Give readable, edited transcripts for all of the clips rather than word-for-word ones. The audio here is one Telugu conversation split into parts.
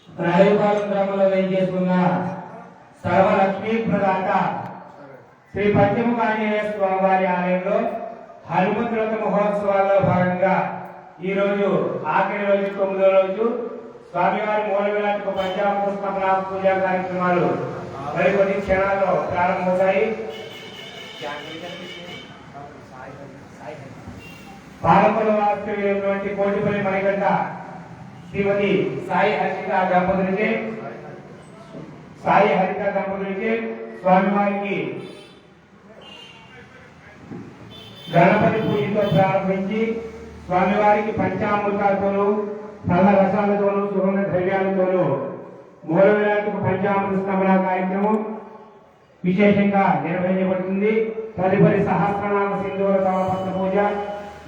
రాయపాలెం గ్రామంలో వేయించేసుకున్న సర్వలక్ష్మీ ప్రదాత శ్రీ పంచముఖ ఆంజనేయ స్వామి వారి ఆలయంలో హనుమంతు వ్రత మహోత్సవాల్లో భాగంగా ఈ రోజు ఆఖరి రోజు 9వ రోజు స్వామివారి మూల విరాట్కు పంచామృత స్థాపన పూజా కార్యక్రమాలు మరికొన్ని క్షణాల్లో ప్రారంభమవుతాయి. పాలకుల వాస్తవ్యమైనటువంటి కోటిపల్లి మణికంఠ శ్రీమతి సాయి హరిత దంపతులకి స్వామివారికి గణపతి పూజతో ప్రారంభించి స్వామివారికి పంచామృతాలతోనూ సల్ల రసాలతోనూ సుగంధ ద్రవ్యాలతోనూ మూల విరాట్కు పంచామృత స్థాపన కార్యక్రమం విశేషంగా నిర్వహించబడుతుంది. తదుపరి సహస్రనామ సింధూర తాళపత్ర పూజ,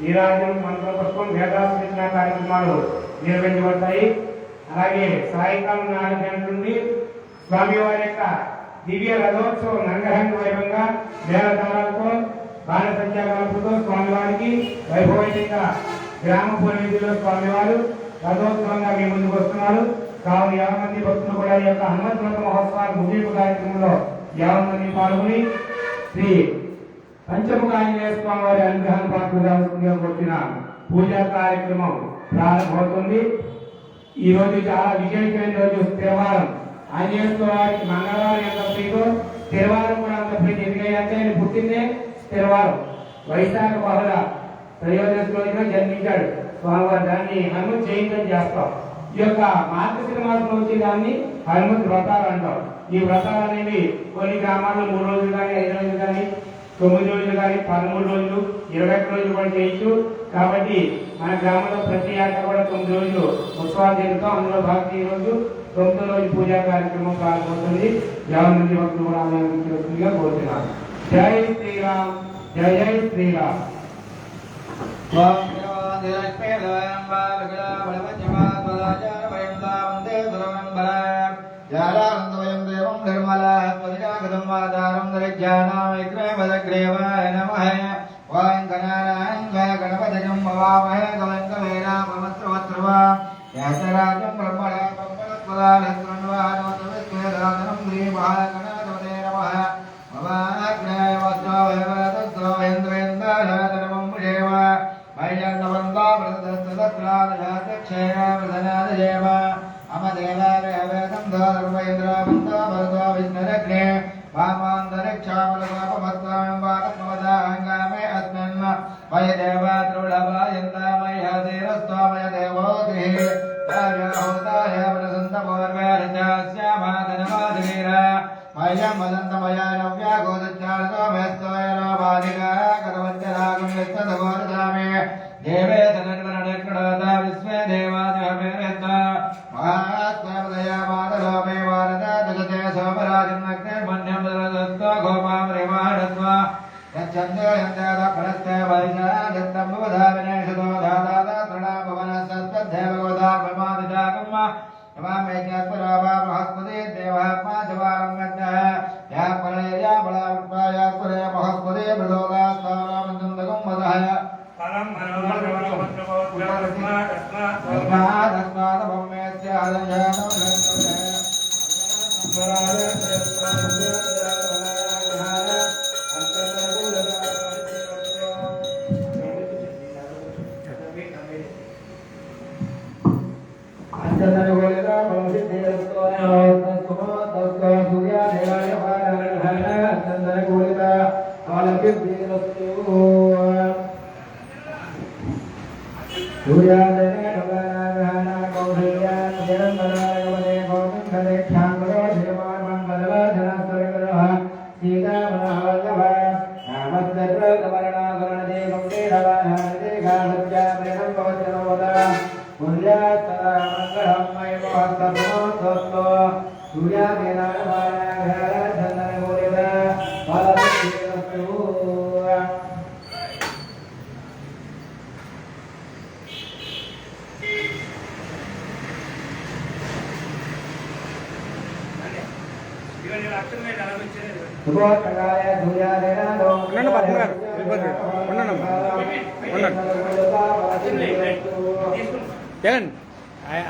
నీరాజనం, మంత్రపుష్పం, వేదాశ్రచన కార్యక్రమాలు నిర్వహించబడతాయి. అలాగే సాయంకాలం 4 గంటల నుండి స్వామివారి యొక్క దివ్య రథోత్సవం రంగరంగ వైభవంగా మేళతాళాలతో బాణసంచా కలుపుతో స్వామివారికి వైభవంగా గ్రామ పురోహితుల్లో స్వామివారు రథోత్సవంగా మీ ముందుకు వస్తున్నారు. కావున 50 మంది భక్తులు కూడా ఈ యొక్క హనుమంతు వ్రత మహోత్సవాల ముగింపు కార్యక్రమంలో 50 మంది పాల్గొని శ్రీ పంచముఖ ఆంజనేయ స్వామి వారి అనుగ్రహాన్ని పాత్రగా వచ్చిన పూజా కార్యక్రమం ప్రారంభమవుతుంది. ఈ రోజు చాలా విశేషమైన రోజు, స్థిరవారం. ఆంజనేయ స్వామి వారికి మంగళవారం ఎంత ప్రీతో స్థిరవారం కూడా అంత ప్రీతి. ఎందుకంటే ఆయన పుట్టిందే స్థిరవారం, వైశాఖ బహుళ త్రయోదశి రోజున జన్మించాడు స్వామివారు. దాన్ని హనుమంత్ జయంతి చేస్తాం. ఈ యొక్క మార్గశిర మాసంలో వచ్చే దాన్ని హనుమంత్ వ్రతాలు అంటాం. ఈ వ్రతాలు అనేవి కొన్ని గ్రామాల్లో 3 రోజులు కానీ 5 రోజులు కానీ 9 రోజులు కానీ 13 రోజులు 21 రోజులు కూడా చేయొచ్చు. కాబట్టి మన గ్రామంలో ప్రతి ఏటా కూడా 9 రోజులు ఉత్సవాలు జరుగుతాం. అందులో భాగంగా ఈ రోజు 9వ రోజు పూజా కార్యక్రమం ప్రారంభమవుతుంది. 50 మంది భక్తులు కూడా ఆలయానికి కోరుతున్నాను. జై శ్రీరామ్, జై జై శ్రీరామ్. జాలానందవయం దేవం ధర్మలాత్మజాగతం వాదారం దరిజ్ఞానాగ్రేవదగ్రేవాయ నమః. ఓం గణానాయ గణపతిం భవామహే కవిం కవీనామస్రవస్రవా యాసరాజం బ్రహ్మణా బ్రహ్మణస్పదానస్కృణ్వానోతవిశ్వేదానం శ్రీమహాగణాధిపతే నమః. భవాగ్నేయ వస్త్రవేంద్రేంద్రాధనమం దేవ వైజంతవందామృతస్తత్రాదక్షేణ అమదేవావేదం ధర్మేంద్రవంతో భరతో విష్ణురగ్నే వామాంతరిక్షామలపాపమత్వాం వాకత్మవదాంగామే అస్మిన్ మయ దేవాద్రుళభాయంతామయదేవస్వామయ దేవోతిః కార్యహోతాయ వదసంతపూర్వేరచాస్యామాదనమాదివీర మయం వదంతమయ నవ్యాగోదచ్చారతో మేస్తోయనో బాధికా కథవంచరాగం యచ్చదగోరదామే దేవే తనకరణకృణాత విశ్వే దేవాదేవేత్త మహాత్మదయా మాతరో మే వారద దగతే సోమరాజం అగ్నిర్మన్యం దరదత్తో గోపామరిమాణత్వ యచ్చందో యందాద పరస్తే వైశాదత్తం భవధావినేషదో దాదాద తృణాపవన సత్వద్ధేవగోదా ప్రమాదిజాగమ్మ నమామేజ్ఞాత్మరాభా మహస్పతి దేవాత్మా జవారం గద్దః యా పరయా బలాత్మాయా పురే మహస్పతి ప్రదోదా స్థావరామందగం వదః పరం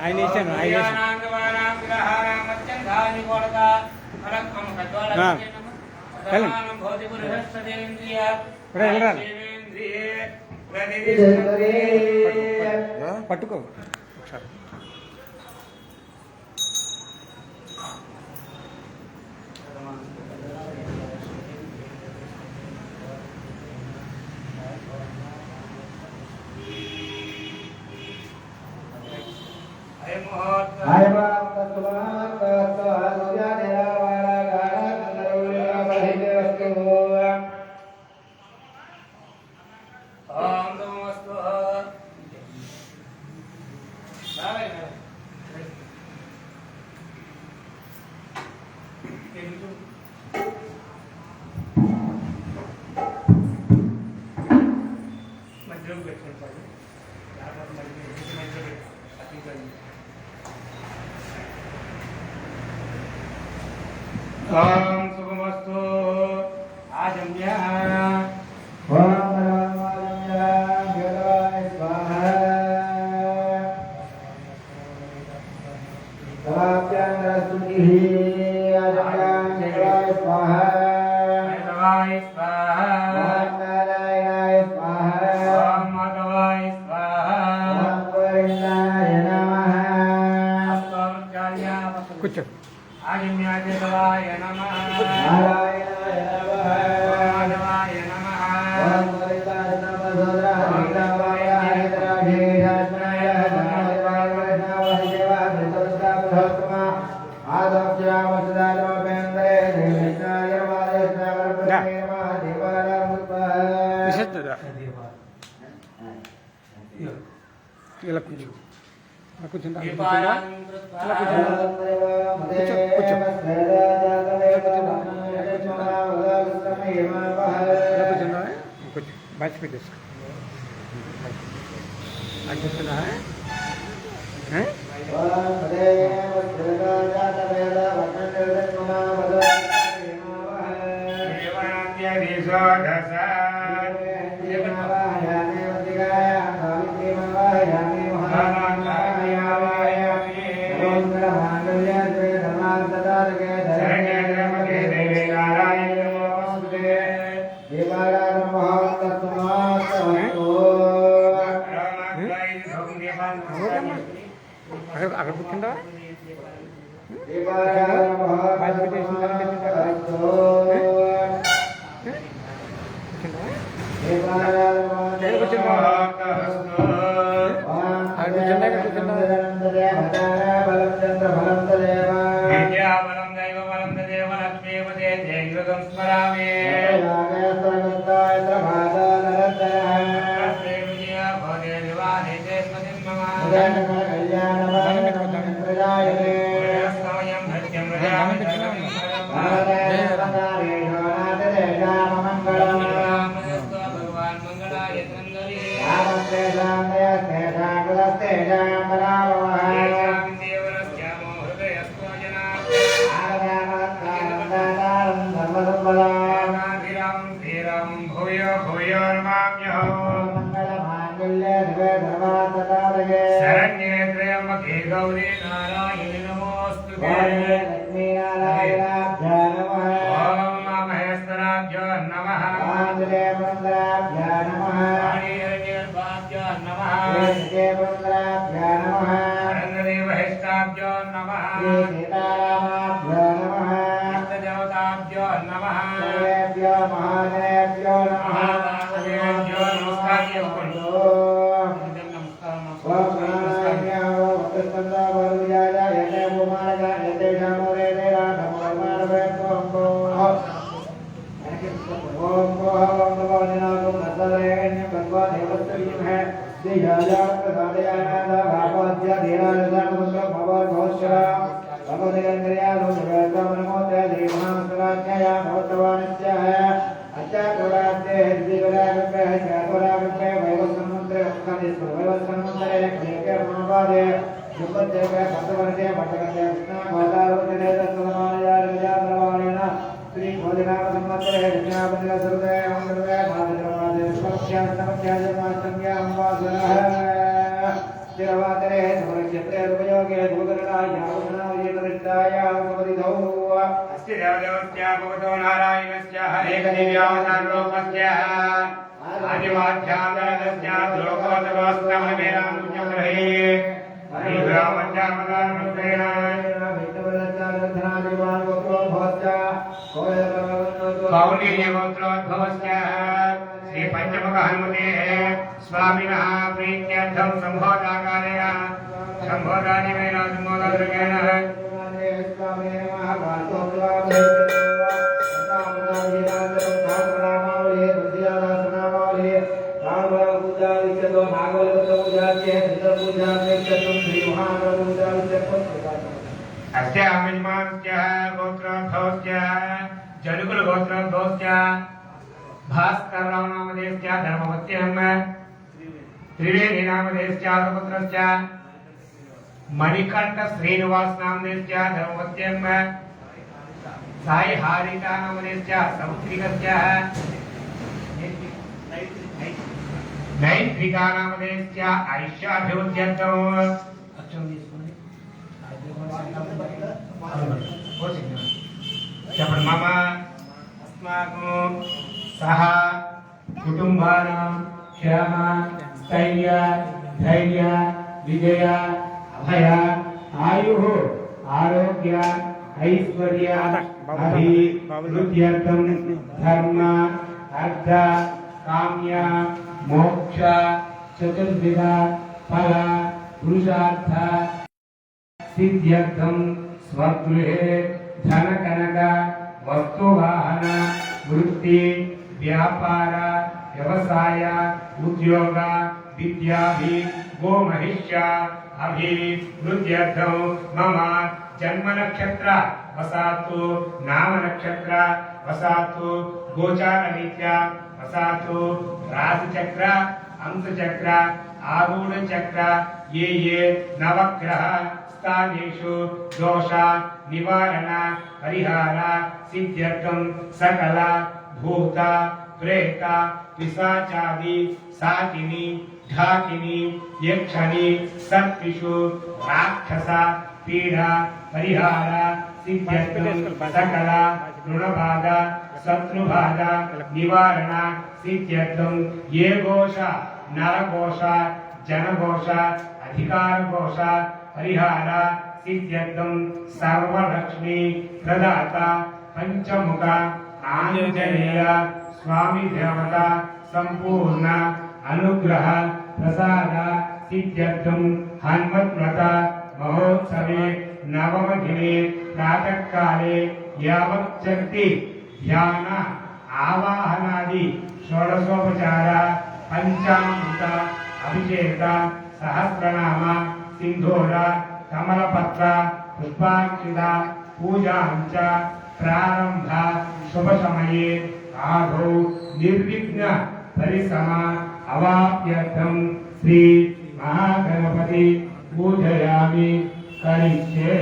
ఆయన ఇచ్చాను పట్టుకో ఒకసారి. ओम शुभमस्तु आजम्य ओम परमाजम्य भगवाय स्वाहा स्वाप्यांगस्तुतिः आजम्य भगवाय स्वाहा भगवाय स्वाहा ओम नारायणाय स्वाहा ओम माधवाय स्वाहा ओम गोविंदाय नमः कुछ आजम्यादेवाय नमः नारायणाय नमः माधवाय नमः ओम गोविंदाय नमः सोदराय हितराधीराजनाय धनवाय वैष्णवाय देवाय भृतवस्तापधोत्तमा आदव्यावसदालोपेन्द्रे देवैष्णाय वादेश्वरब्रह्मे नमः देवारामुत्पः विशुद्धदा ఇలా కూర్చో కూర్చుందా కూర్చుందా कुछ बच पे देख अच्छा है అక్కడ కూర్చుంటా शरण्ये त्र्यंबके गौरी नारायणि नमोस्तुते लक्ष्मी नारायणाभ्यां नमः ओम महेश्वराभ्यो नमः आंजनेयमंगलाभ्यां नमः वाणीरण्यर्भाभ्यो नमः वेंकटेमंगलाभ्यां नमः अरण्यदेवहिष्टाभ्यो नमः सीतारामाभ्यो नमः इष्टदेवताभ्यो नमः सर्वेभ्यो महादेवेभ्यो नमः वासुदेवेभ्यो नमस्कार स्वस्ति देवदेवस्य भगवतो नारायणस्य हरेकदिव्यावताररूपस्य आदिवाध्यान्तरस्य श्लोकोत्तमस्तमवेदान्तुचग्रहे हरिब्राह्मण्यावताररूपेण कौण्डिन्यगोत्रोद्भवस्य श्री पंचमुख हनुमतेः स्वामिनः प्रीत्यर्थं सम्भोदाकारेण सम्भोदादिवेन सम्बोधद्रव्येण अस्य यजमानस्य गोत्रोद्भवस्य जनुकुल गोत्रोद्भवस्य भास्करराव नामधेयस्य धर्मवत्यं त्रिवेणी नामधेयस्य पुत्रस्य मणिकंठ श्रीनिवास नामधेयस्य धर्मवत्यं साई हारिका नामधेयस्य सौत्रिकस्य नैत्रिका नामधेयस्य ऐश्याभिवृद्ध्यर्थं చెప్పండి మమ అస్మాకం సహ కుటుంబానాం క్షేమ స్థైర్య ధైర్య విజయ అభయ ఆయు ఆరోగ్య ఐశ్వర్య అభివృద్ధ్యర్థం ధర్మ అర్థ కామ్య మోక్ష చతుర్విధ ఫల పురుషార్థ सिद्ध्यर्थं स्वगृहे धन कनक वस्तुवाहन वृत्ति व्यापार व्यवसाय उद्योग विद्याभि गोमहिष्य अभिवृद्ध्यर्थं मम जन्म नक्षत्र वसातु नाम नक्षत्र वसातु गोचार रीत्या वसातु राजचक्र अंशचक्र आरूढ़ चक्र ये नवग्रह स्थानेषु दोष निवारण परिहार सिद्ध्यर्थं सकल भूत प्रेत पिशाचादि साकिनी ढाकिनी यक्षिणी सर्पिषु राक्षस पीड़ा परिहार सिद्ध्यर्थं सकल ऋणबाधा शत्रुबाधा निवारण सिद्ध्यर्थं ये घोष नरघोष जनघोष अधिकार घोष परिहार सिद्ध्यर्थं सर्वलक्ष्मी प्रदाता पंचमुख आंजनेय स्वामी देवता संपूर्ण अनुग्रह प्रसाद सिद्ध्यर्थं हनुमत्व्रत महोत्सवे नवम दिने प्रातः काले यावच्छक्ति ध्यान आवाहनादि षोडशोपचार पंचामृत अभिषेक सहस्रनाम सिंधूर कमलपत्र पुष्पाक्षित पूजा प्रारंभ शुभ समये आदौ निर्विघ्न परिसम अवाप्यर्थं श्री महागणपति पूजयामि करिष्ये।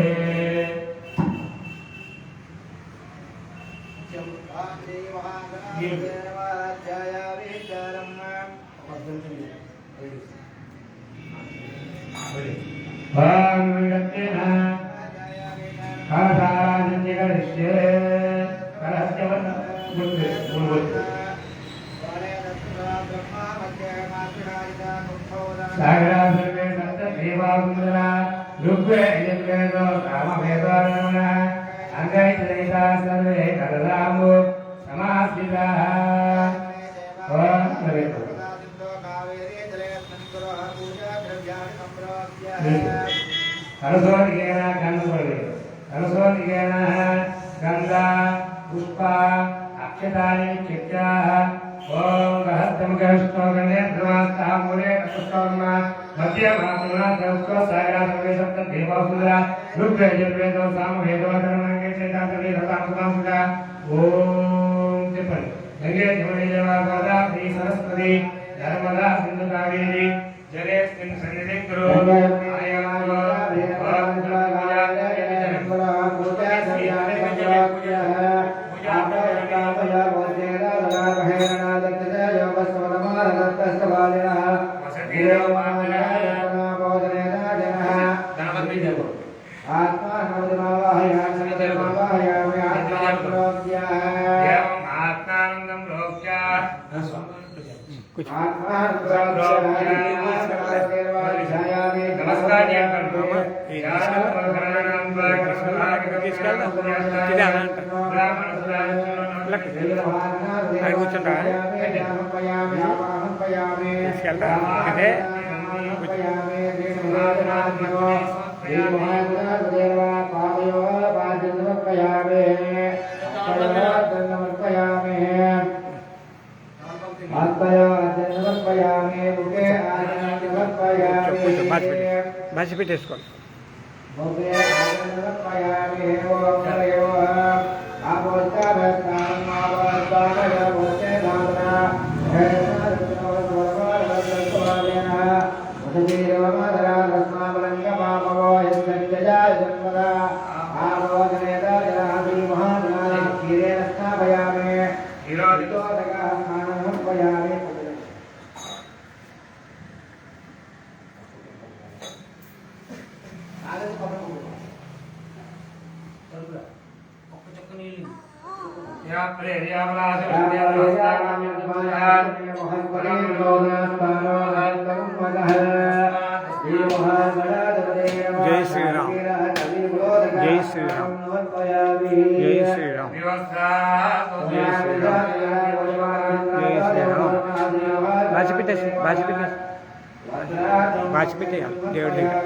गंगा पुष्पा अक्षतानि चित्ताः ओम रहस्यं गणेशोगणे धर्मास्ताः मूले अष्टोमा मध्य मातुना दंsko सागरा सर्वे सप्त देवासुरा रुद्र यजुर्वेदो सामवेदो धर्मंगे चैतासुरे रतासुरा ओम तिपन गंगे जमुने जवा गोदा श्री सरस्वती नर्मदा सिंधु कावेरी जलेस्मिन् सन्निधिं कुरु आयामो आत्मा भाषा పెట్టేసుకోండి जय श्री राम जय श्री राम जय श्री राम जय श्री राम जय श्री राम బాచిపెట్టే దేవుడి దగ్గర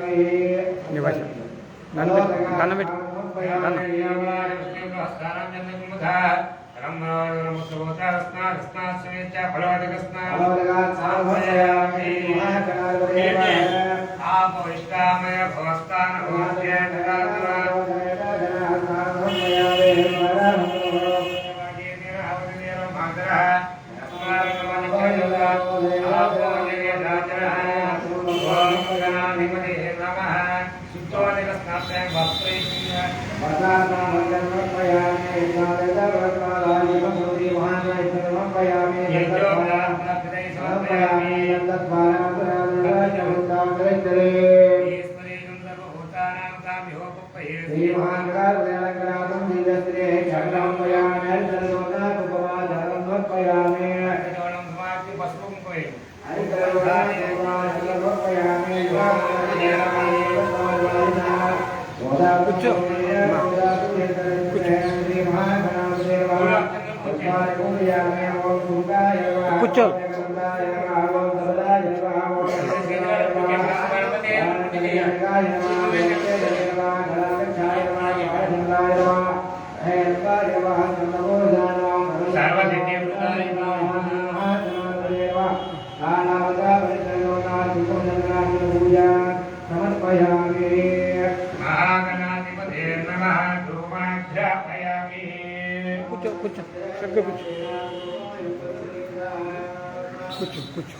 నివాస దండం పెట్టి కూర్చో కూర్చో కూర్చో చక్కగా కూర్చో కూర్చో కూర్చో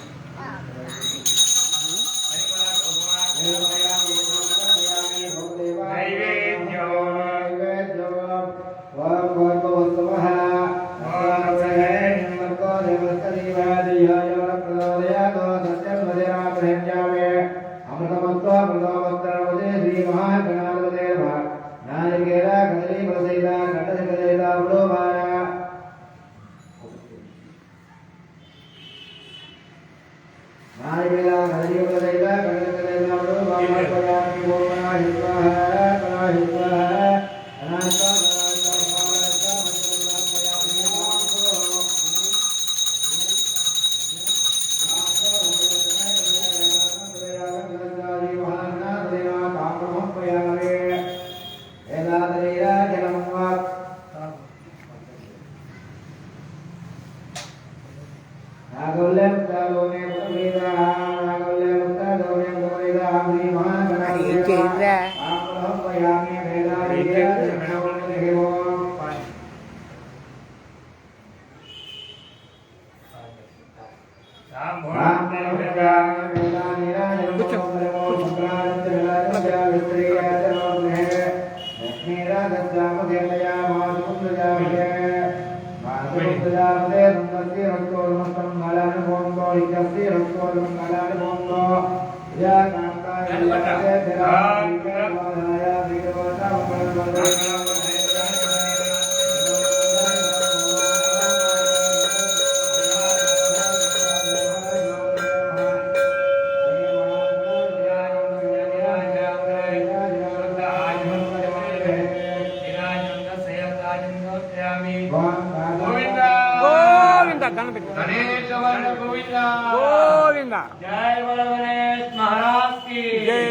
గోవింద జై బోలో గణేష్ మహారాజ్ కి జై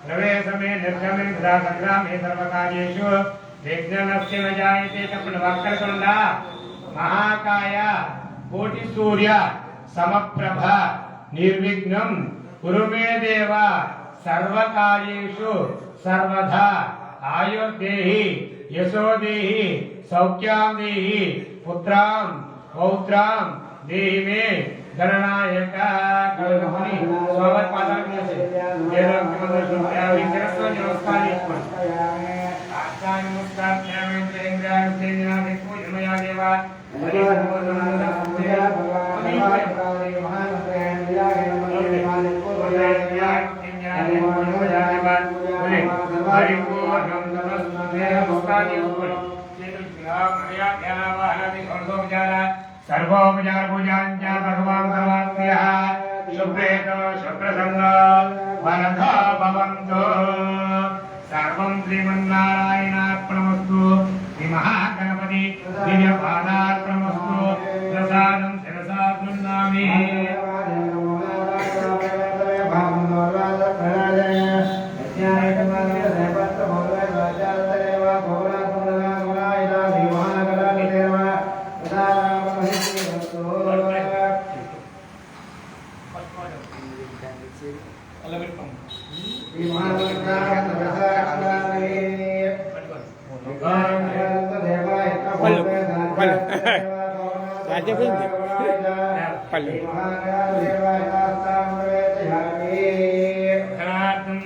नवे समय निर्गमे सदा संग्रामे सर्वकार्येषु विघ्नस्य न जायते वक्रतुण्डा महाकाय कोटिसूर्य समप्रभ निर्विघ्नं कुरु मे देव सर्वकार्येषु सर्वदा आयुर्देहि यशो देहि सौख्यां देहि पुत्रां पौत्रां देहि मे गणनायक गणपति स्वागत पादन से देवों के मंदिर सुनते विग्रह नमस्कार आचार्य नमस्कार ध्यान इंद्र सेना के पूजनया देवा हरि सर्वोपचार पूजाञ्च भगवान् सर्वान्त्यः शुभ्रेतो शुभ्रसन्नो वरदो भवन्तु सर्वं श्रीमन्नारायणार्पणमस्तु श्रीमहागणपति दिव्यपादार्पणमस्तु प्रसादं शिरसा गृह्णामि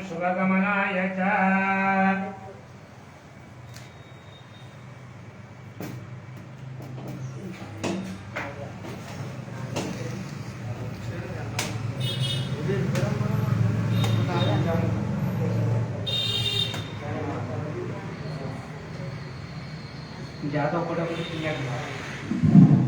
शुभगमनाय च ज्यादा फटाफट किया गया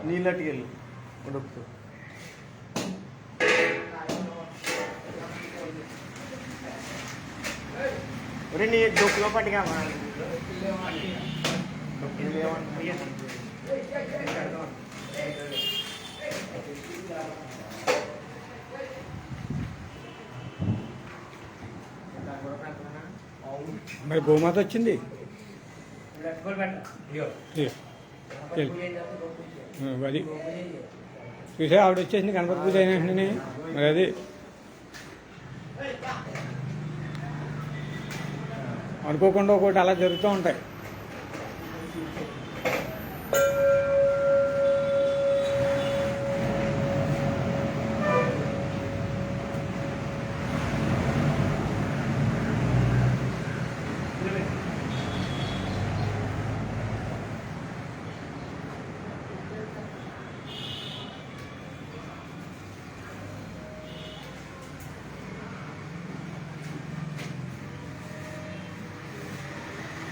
నీళ్ళటికెళ్ళు ఉడుకుతూ నీ డొక్కులో పట్టిగా మరి గోమాత వచ్చింది అది చూసా ఆవిడ వచ్చేసింది గణపతి పూజ అయిన వెంటనే మరి అది అనుకోకుండా ఒకటి అలా జరుగుతూ ఉంటాయి.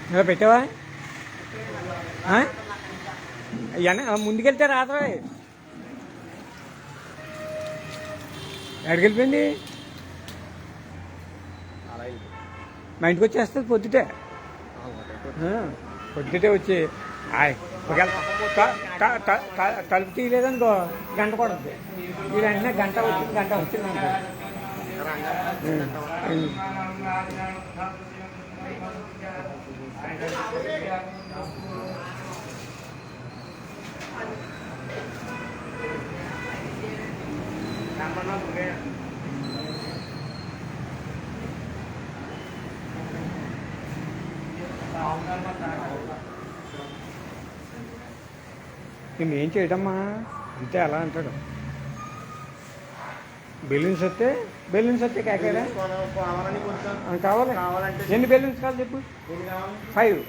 ఇలా పెట్టావా ఇవన్నీ ముందుకెళ్తే రాత్రా ఎక్కడికి వెళ్ళిపోయింది మా ఇంటికి వచ్చేస్తుంది పొద్దుటే వచ్చి ఒకవేళ తలుపు తీయలేదనుకో గంట పడుతుంది ఈ వెంటనే గంట వచ్చిందనుకో ఏం చేయటమ్మా అంతే అలా అంటాడు బెలూన్స్ వస్తే కాకేరా కావాలి ఎన్ని బెలూన్స్ కావాలి చెప్పు 5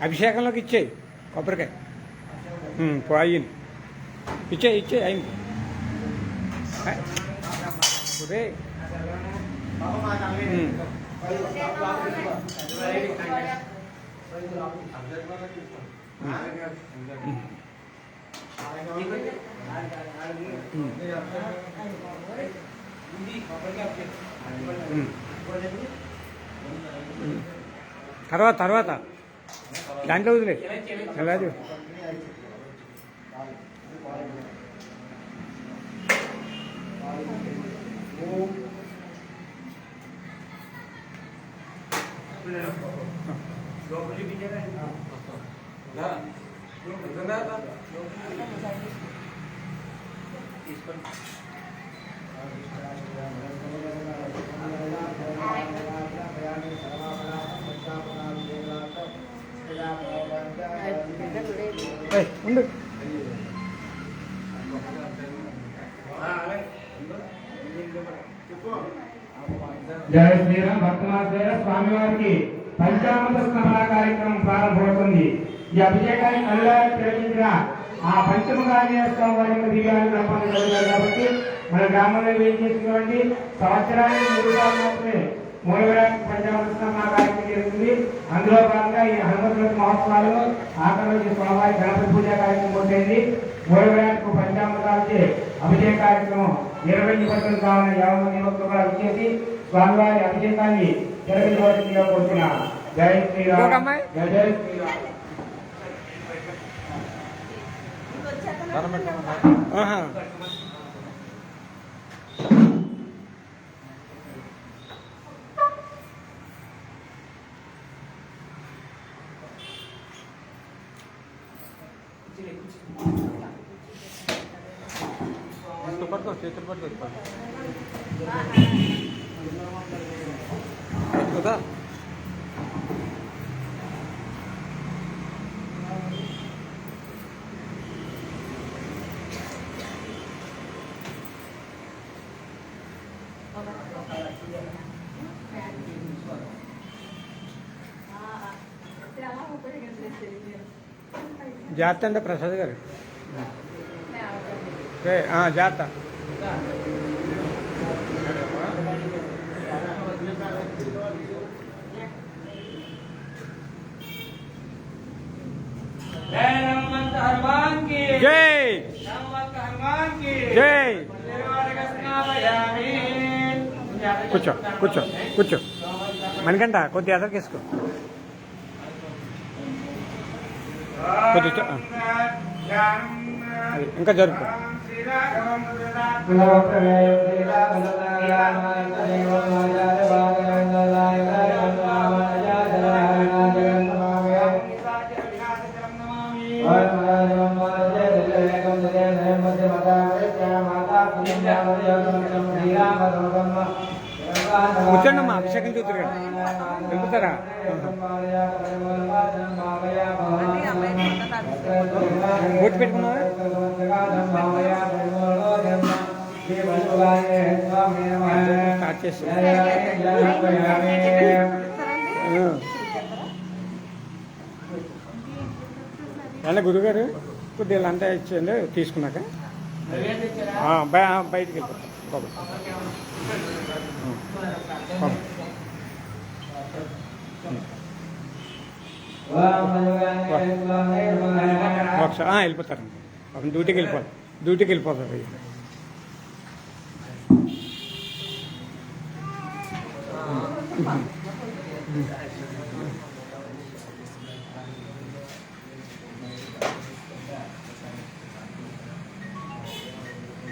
అభిషేకంలోకి ఇచ్చేయి కొబ్బరికాయ అయ్యింది ఇచ్చే అయింది ఉదే తర్వాత దాంట్లో వదిలే రాజు ఉండు జయ శ్రీరామ్ భక్తమాదేవ స్వామివారికి పంచామృత స్నాన కార్యక్రమం ప్రారంభమవుతుంది. ఈ అభిషేకాన్ని కళ్ళారా తిలకించిన ఆ పంచముఖాంజనేయ స్వామి వారి యొక్క దివ్యాలు రమ్మని జరుగుతారు. కాబట్టి మన గ్రామంలో ఏం చేసినటువంటి సంవత్సరానికి 3 సార్లు మాత్రమే మూలవిరాట్ పంచామృత స్నాన కార్యక్రమం జరుగుతుంది. అందులో భాగంగా ఈ హనుమంతుల మహోత్సవాలలో ఆఖరి రోజు స్వామివారి గణపతి పూజ కార్యక్రమం పూర్తయింది. మూలవిరాట్ పంచామృతాలచే అభిషేక కార్యక్రమం నిర్వహించబడుతుంది. కావున 50 మంది భక్తులు కూడా వచ్చేసి స్వామివారి అభిషేకాన్ని నిర్వహించవలసిందిగా కోరుతున్నాను. జై శ్రీరామ్. జై శ్రీరామ్. పట్టుకో చేతులు పట్టుకో కదా. జాగ్రత్త అంటే ప్రసాద్ గారు జాగ్రత్త. జై జై. కూర్చో కూర్చో కూర్చో. మనకంట కొద్ది ఎదరికేసుకో. కొద్ది ఇంకా జరుపు. కూర్చోండమ్మా. అభిషేకం చూద్దరు వెళ్తారా? బొట్టు పెట్టుకున్నావా? స్టార్ట్ చేసి అలా గురుగారు కొద్దిగా అంతా ఇచ్చేయండి. తీసుకున్నాక బయటికి వెళ్ళిపోతాం. వెళ్ళిపోతారు. అప్పుడు డ్యూటీకి వెళ్ళిపోతారు.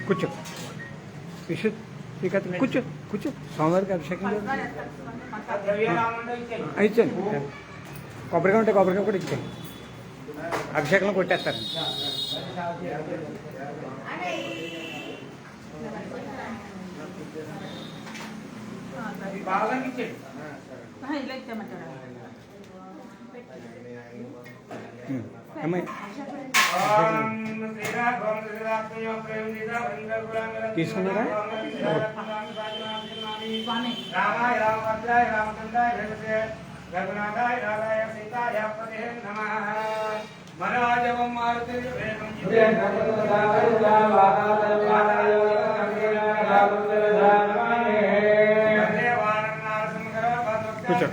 కూర్చో విషు కూర్చో కూర్చో. స్వామివారికి అభిషేకం ఇచ్చాను. కొబ్బరికాయ ఉంటే కొబ్బరికాయ కూడా ఇచ్చాను. అభిషేకంలో కొట్టేస్తారు. అమ్మాయి తీసుకున్నారా? కూర్చో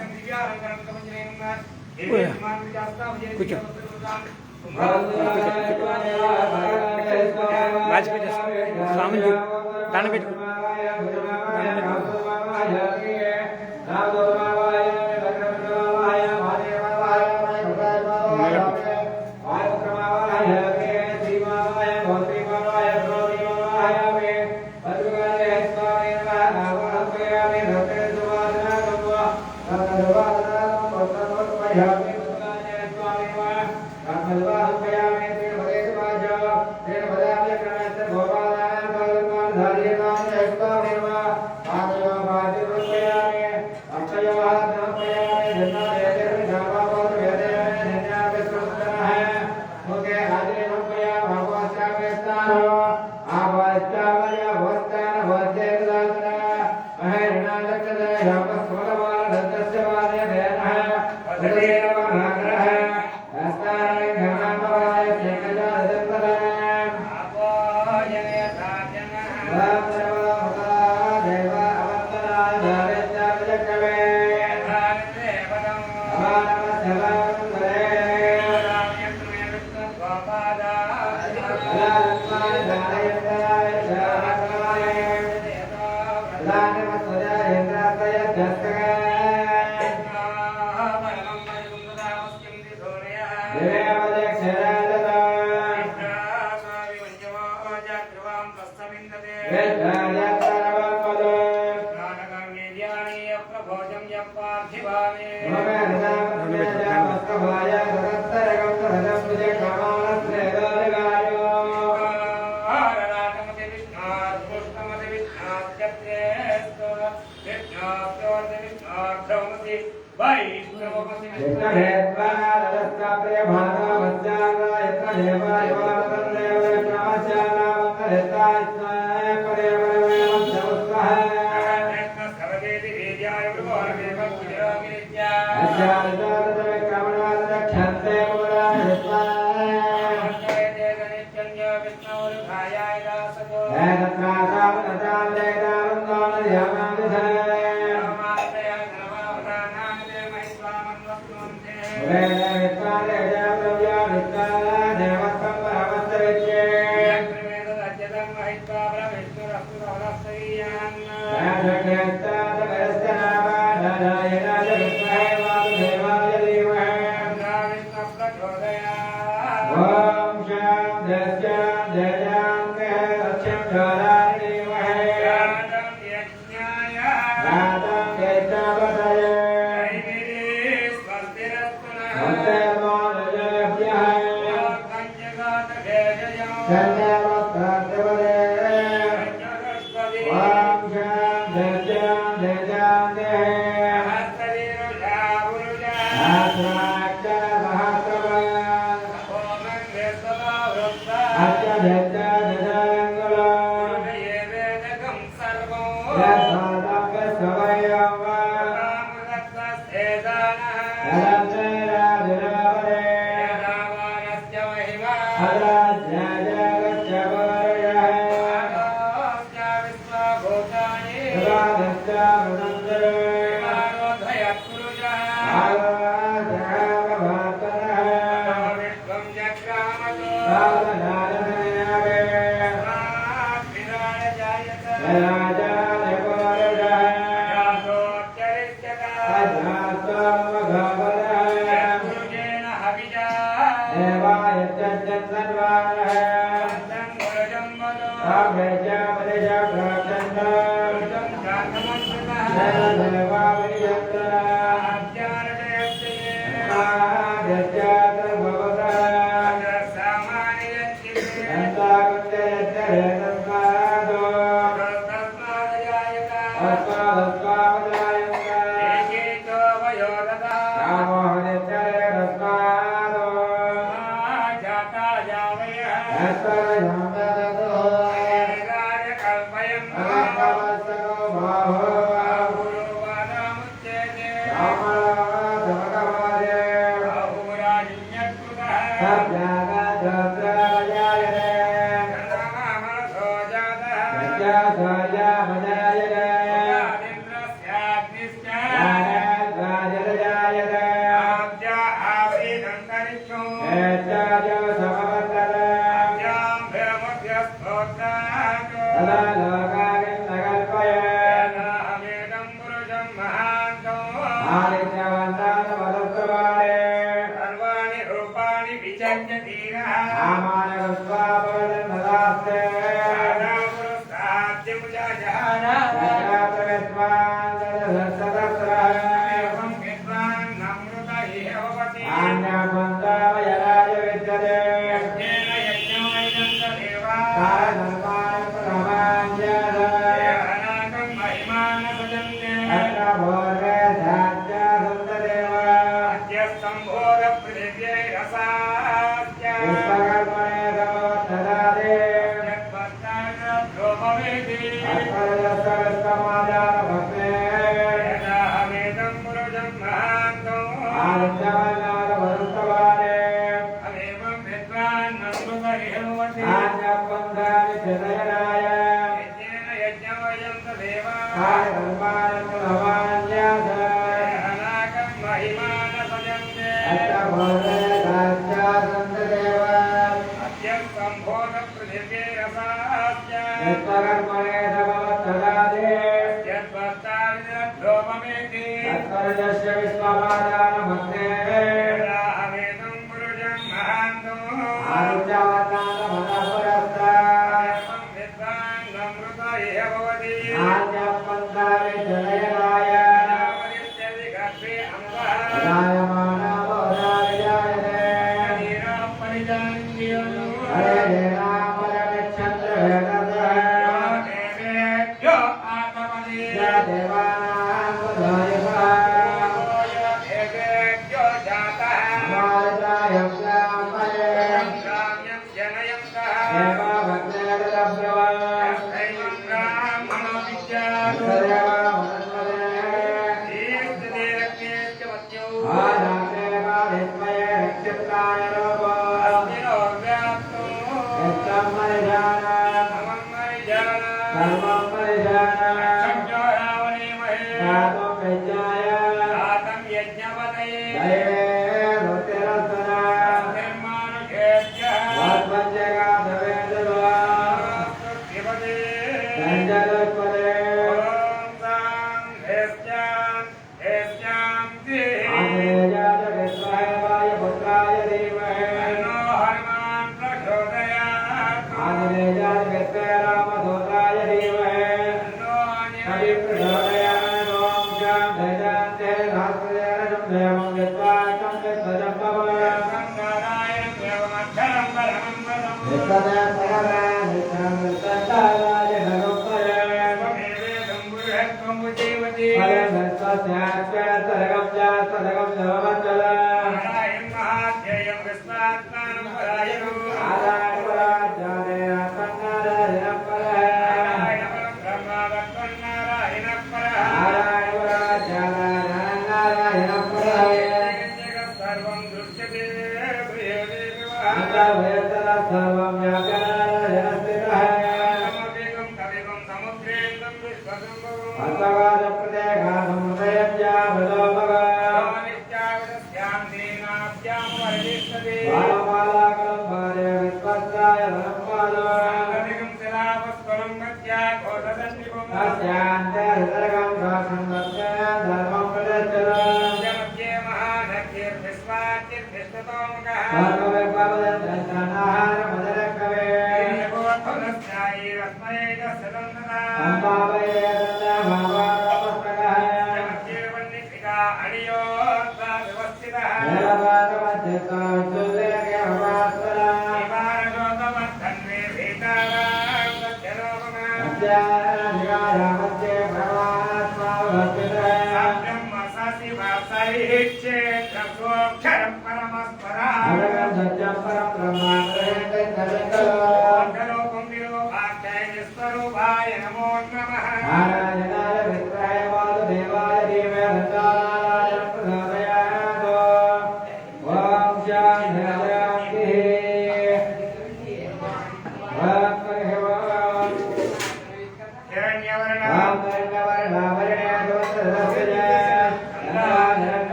కూర్చో. వాజ్పేయి స్వామి దండ పెట్టుకో.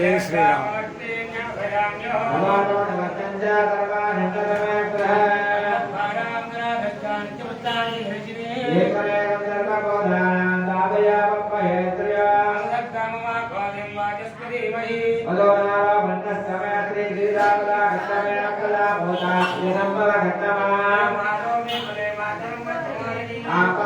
जय श्री राम। आप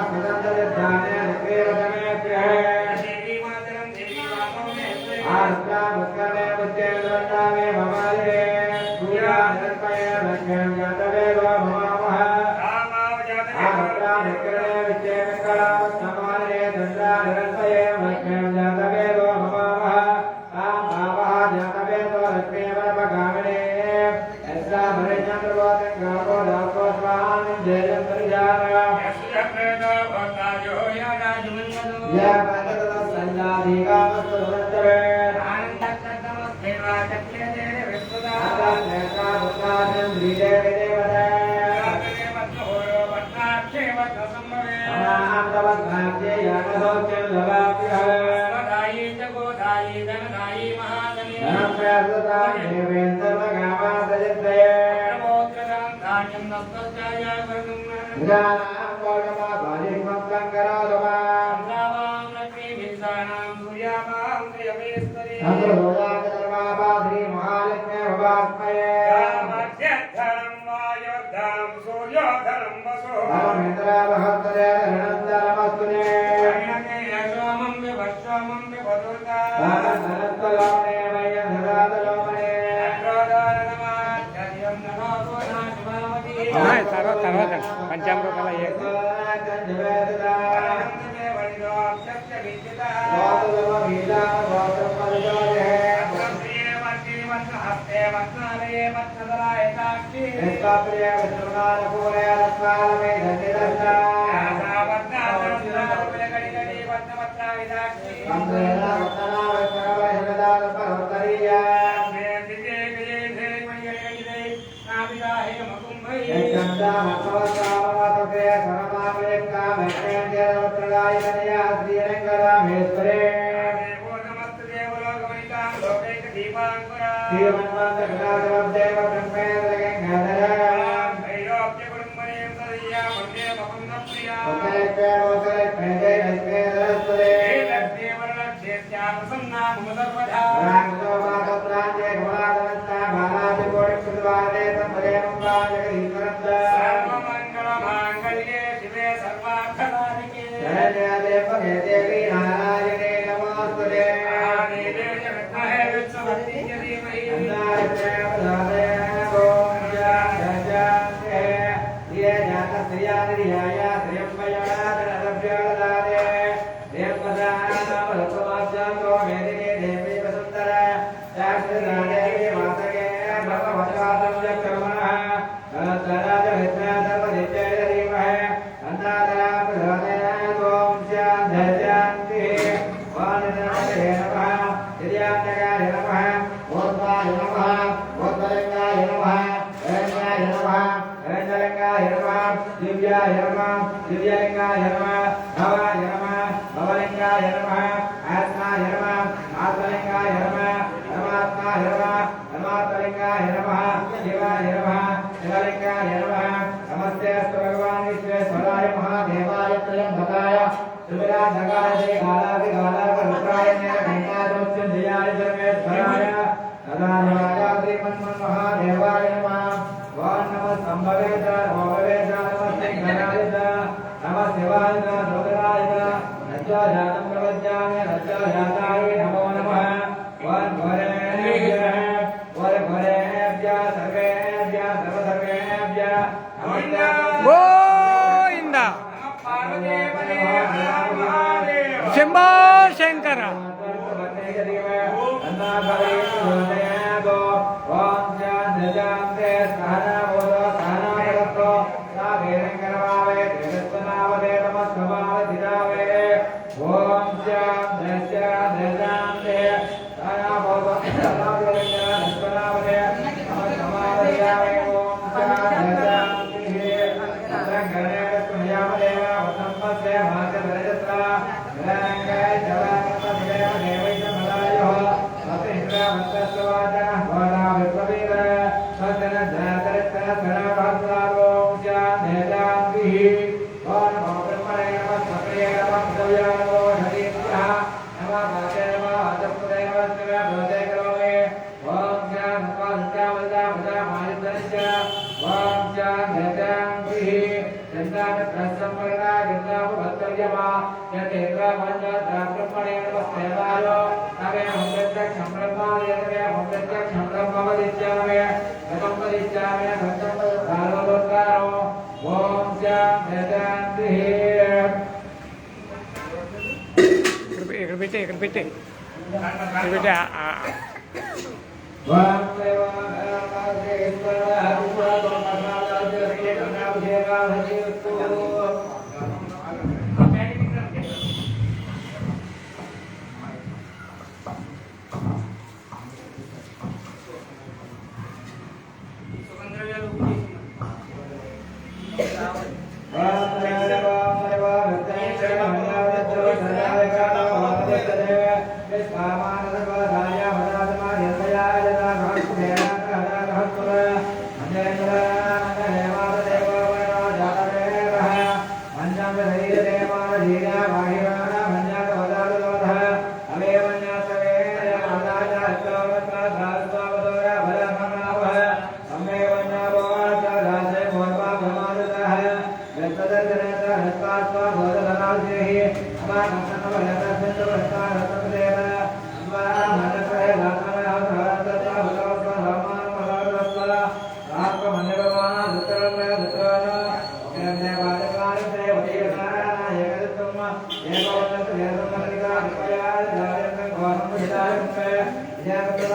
తర్వాత పంచామృతాలు గోవింద శంభో శంకర ఇక్కడ పెట్టే Gracias.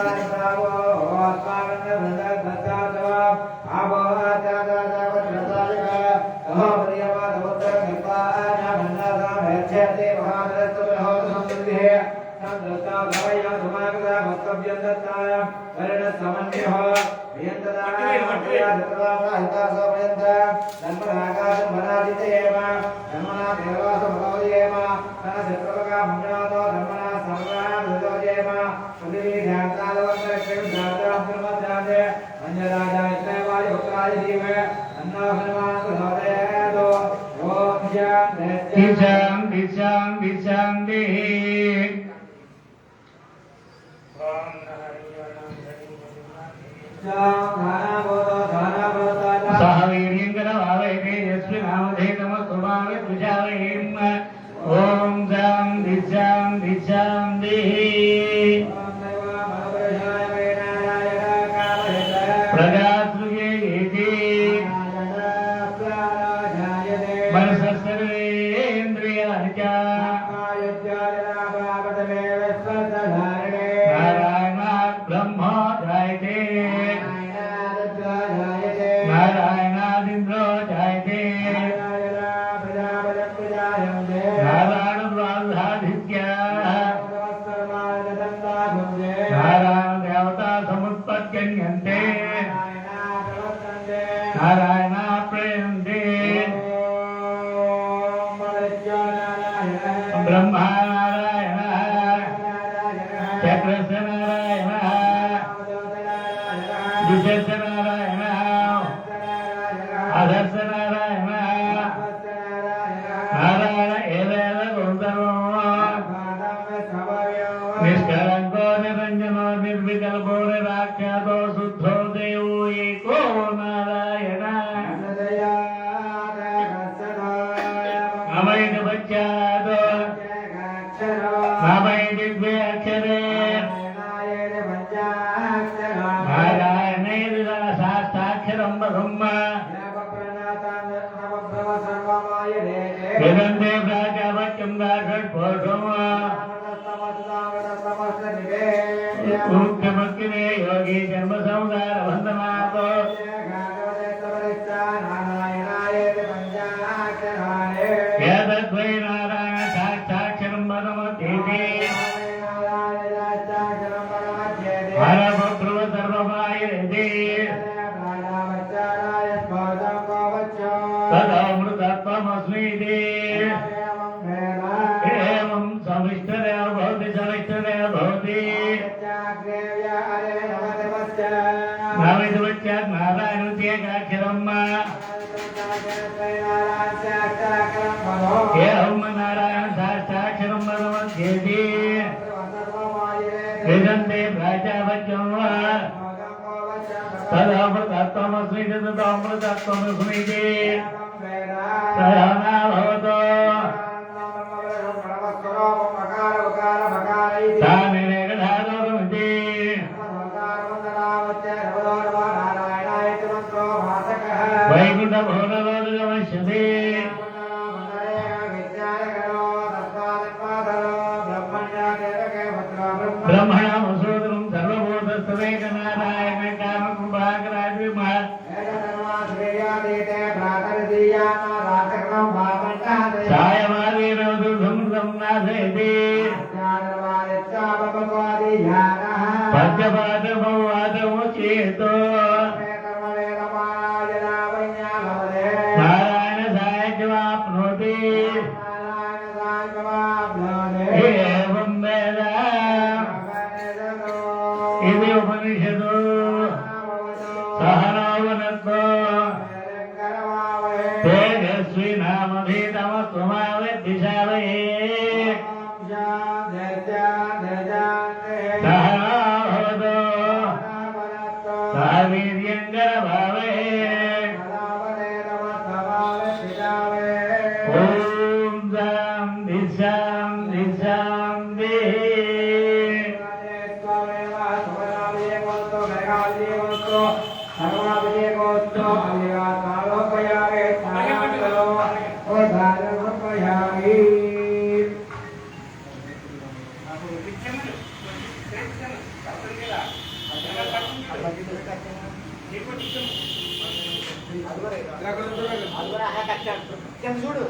చూడు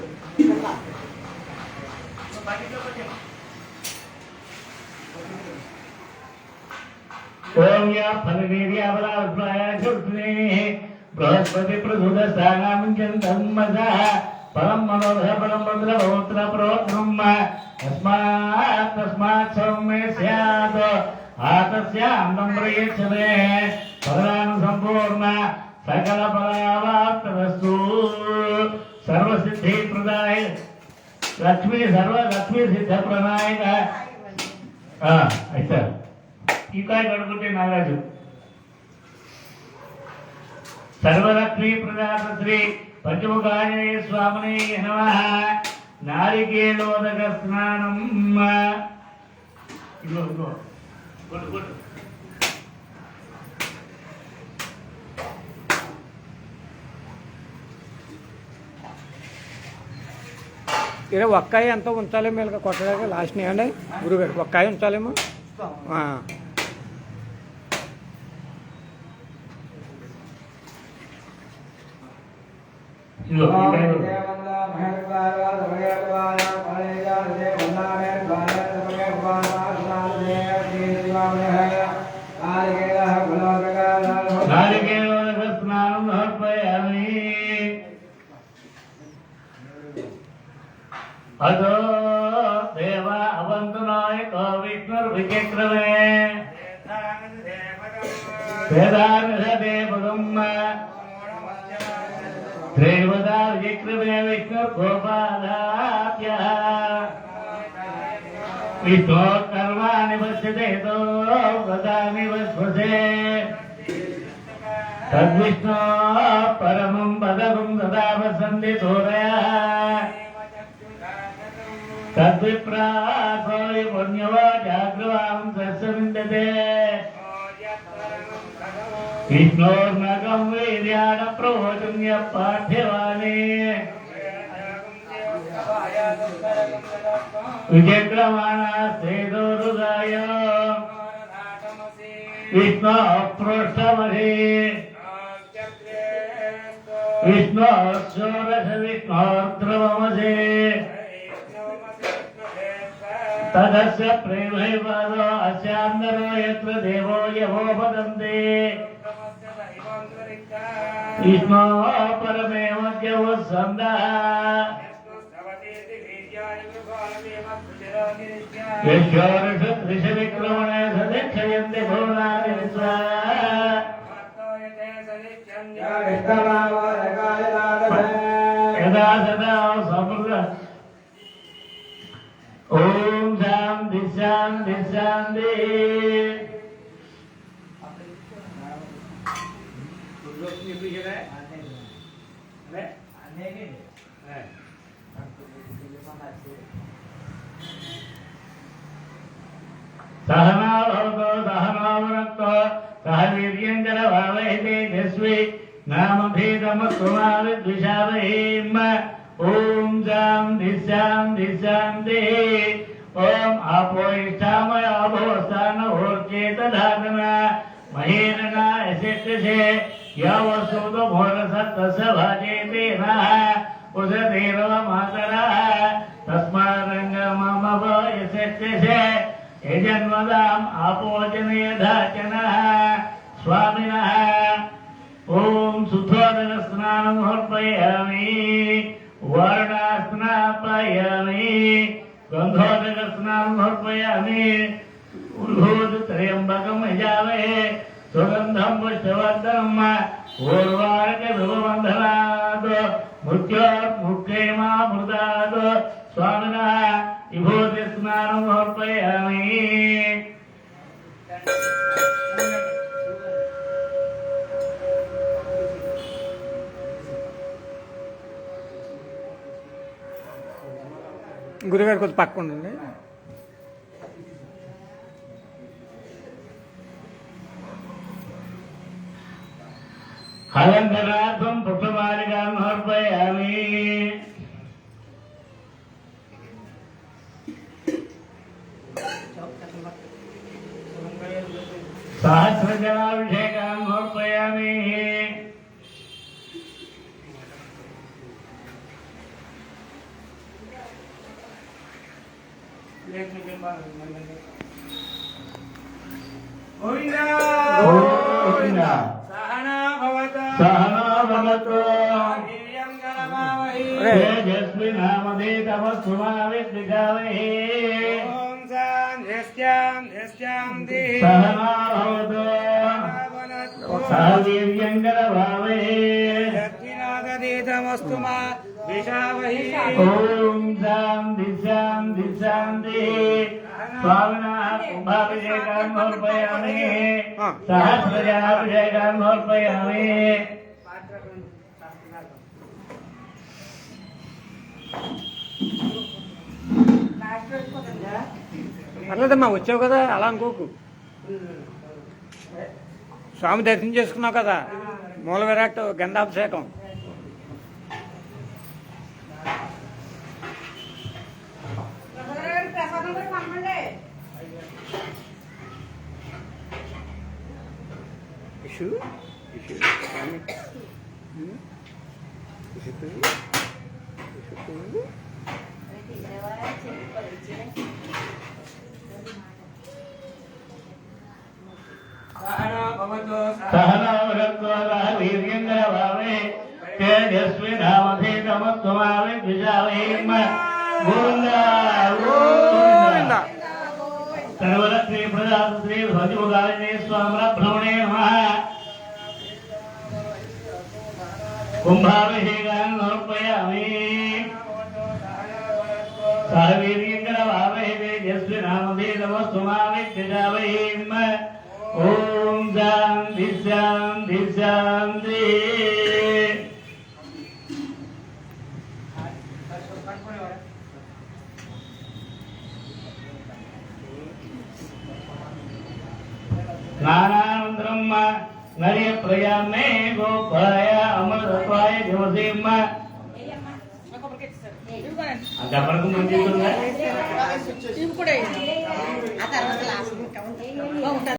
ఓం యా ఫలవీర్యావలాస్వాయ బృహస్పతి ప్రసుదస్థానాముంచంతమ్మస పరం మనోధ పరం భద్ర భవత్ర ప్రోత్రం తస్మాత్ సౌమ్య స్యాత్ ఆతస్యాంతం ప్రయచ్చమే పరాను సంపూర్ణ సకల ఫలావాప్తవస్తు సర్వసిద్ధి ప్రదాయ లక్ష్మీ సర్వలక్ష్మీ సిద్ధ ప్రణాయక అయితే ఈ కాయ కడుకుంటే నారాజు సర్వలక్ష్మీ ప్రదాత శ్రీ పంచముఖాయ స్వామిని నమః నారికేళోదక స్నానం ఇదిగో ఇదిగో కొట్టు కొట్టు ఇలా ఒక్కాయ ఎంత ఉంచాలేమో ఇలా కొట్టడానికి లాస్ట్ అండి గురుగారు ఒక్కాయ ఉంచాలేమో నారికేళోదక స్నానం సమర్పయామి అదో దేవ అవంతునాయక విష్ణుర్విచక్రమే వేదానుషదేపదం త్రైవదా విచక్రమే విష్ణుర్గోపాలాఖ్య విష్ణోకర్మాణి పశ్యతేతో వ్రతాని వస్వసే తద్విష్ణో పరమం పదం సదా వసంతి సూరయः తద్విప్రాసోయ పుణ్యవో జాగ్రవాం సస్యవిందతే విష్ణోర్నగం వీర్యాణ ప్రవోచన్య పాఠ్యవాణి విచక్రమాణాస్తేదో హృదయ విష్ణు పృష్ఠమహి విష్ణు షోడశ విష్ణోర్ధ్రువమసి తదస్య ప్రేమైవాదో అస్యాందరో యత్ర దేవో యవో వదంతి విష్ణో పరమేమద్యవ సందః యశోరష త్రిష విక్రమణే సదక్షయంతి భువనాని విశ్వా యదా సదా సమృద్ధ ఓం శాంతి శాంతి శాంతి సహనాభవతో సహనావనక్తో సహ వీర్యంకరవావహై తేజస్వి నామభేదమస్వమావిద్విషావహేమ ఓం శాంతి శాంతి శాంతి ఓం ఆపోయిష్టామయ భవస్థానోర్చేతధాతన మహేరణ యశస్యసే యావసూతో భోరసత్తస్య భాజేతేన ఉదతేరవ మాతరః తస్మారంగ మమ యశస్యసే యజన్వదాం ఆపోజనయధాచనః స్వామినః ఓం శుద్ధోదక స్నానం సమర్పయామి వర్ణాస్నాపయామి గంధోదక స్నానం సమర్పయామి ఉల్హూత త్రయంబకం యజామహే సుగంధం పుష్పవర్ధనం ఊర్వారక విభవంధనాద్ మృత్యోర్ముక్షేమామృతాద్ స్వామినః విభూతి స్నానం సమర్పయామి గురుగారు కొంచెం పక్క ఉండండి అలంకరార్థం పుష్పమాలికాం సమర్పయామి సహస్రజలాభిషేకాం సమర్పయామి గోవిందా గోవింద సహనా భవతు సహనా భవతు వీర్యం కరవావహై తేజస్వినామధీతమస్తు మా విద్విషావహి ఓం శాంతి సహనా భవతు సహ వీర్యం కరవావహి దక్షిణాగదీతమస్తు మా విషావహి ఓం శాంతి శాంతి శాంతి స్వామినా కుంభాభిషేకాన్ని సమర్పయామి సహస్రజనాభిషేకాన్ని సమర్పయామి పర్లేదమ్మా వచ్చావు కదా అలా అనుకోకు స్వామి దర్శనం చేసుకున్నావు కదా మూల విరాట్ గంధాభిషేకం ప్రసాదం కూడా పంపండి. ఇషు ఇషు సహనా భవతు సహనా భవతు సహ వీర్యం కరవావహి తేజస్వినామధీతమస్తు మా విద్విషావహి గోవింద గోవింద సర్వలక్ష్మీ ప్రజాత శ్రీ భజముగాలిని స్వామి భ్రమణే నమః కుంభాభిషేకాన్ని సమర్పయామి సహ వీర్యం కరవావహి తేజస్వినామధీతమస్తు మా విద్విషావహి ఓం శాంతి శాంతి శాంతి స్నానానంతరం నర్య ప్రయామే గోపాయ అమృతత్వాయ దివసీమ చెప్పడానికి మంచిగా ఇవి కూడా వేయండి. ఆ తర్వాత లాస్ట్ ఇంకా ఉంటుంది.